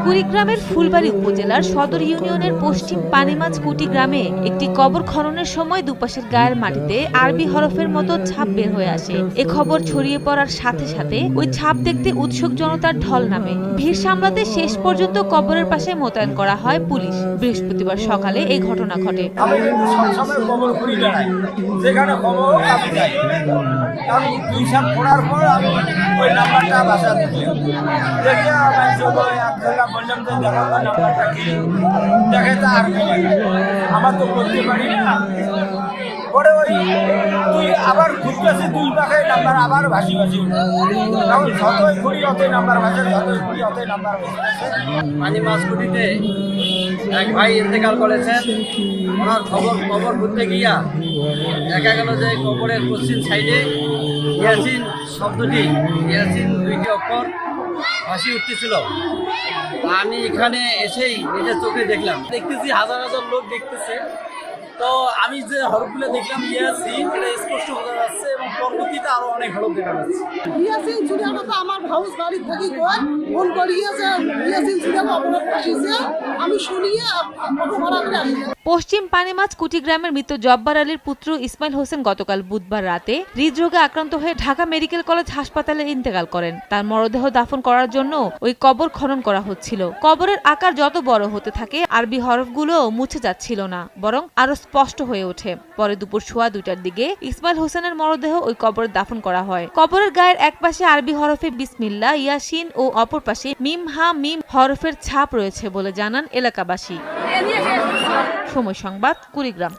কুড়িগ্রামের ফুলবাড়ী উপজেলার সদর ইউনিয়নের পশ্চিম পানিমাছ কুটি গ্রামে একটি কবর খননের সময় দুপাশের গায়ের মাটিতে আরবি হরফের মতো ছাপ বের হয়ে আসে। এ খবর ছড়িয়ে পড়ার সাথে সাথে ওই ছাপ দেখতে উৎসুক জনতার ঢল নামে। ভিড় সামলাতে শেষ পর্যন্ত কবরের পাশে মোতায়েন করা হয় পুলিশ। বৃহস্পতিবার সকালে এই ঘটনা ঘটে। আমার তো করতে পারি না, পরে ওই তুই আবার ঘুরতেছে 2 পাখে নাম্বার আবার ভাসি ভাসি তখন যতই ঘুরি অতই নাম্বার ভাসে, যতই ঘুরি অতই নাম্বার ভাসে। পানি মাছকুটিতে এক ভাই ইন্তেকাল করেছেন। ওনার খবর ঘুরতে গিয়া দেখা গেল যে কবরের পশ্চিম সাইডে ইয়াসিন শব্দটি, ইয়াসিন 2টি অক্ষর ভাসি উঠতেছিল। আমি এখানে এসেই নিজের চোখে দেখতেছি হাজার হাজার লোক দেখতেছে। তো আমি যে হরফগুলো দেখলাম ইয়াসিন, এটা স্পষ্ট বোঝা যাচ্ছে এবং পরবর্তীতে আরো অনেক হরফ দেখা যাচ্ছে। ইয়াসিন চুরিয়াটা তো আমার হাউস বাড়ি থেকে ফোন করিয়েছে, ইয়াসিন চুরিয়াটা অপরাধ ফাঁসিছে, আমি শুনিয়ে অটো ভাড়া করে আসি। পশ্চিম পানিমাছ কুটি গ্রামের মৃত জব্বার আলীর পুত্র ইসমাইল হোসেন গতকাল বুধবার রাতে হৃদরোগে আক্রান্ত হয়ে ঢাকা মেডিকেল কলেজ হাসপাতালে ইন্তেকাল করেন। তার মরদেহ দাফন করার জন্য ওই কবর খনন করা হচ্ছিল। কবরের আকার যত বড় হতে থাকে আরবি হরফগুলো মুছে যাচ্ছিল না, বরং আরো স্পষ্ট হয়ে ওঠে। পরে দুপুর 2:15টার দিকে ইসমাইল হোসেনের মরদেহ ওই কবরে দাফন করা হয়। কবরের গায়ের এক পাশে আরবি হরফে বিসমিল্লাহ, ইয়াসিন ও অপর পাশে মিম হা মিম হরফের ছাপ রয়েছে বলে জানান এলাকাবাসী। সময় সংবাদ, কুড়িগ্রাম।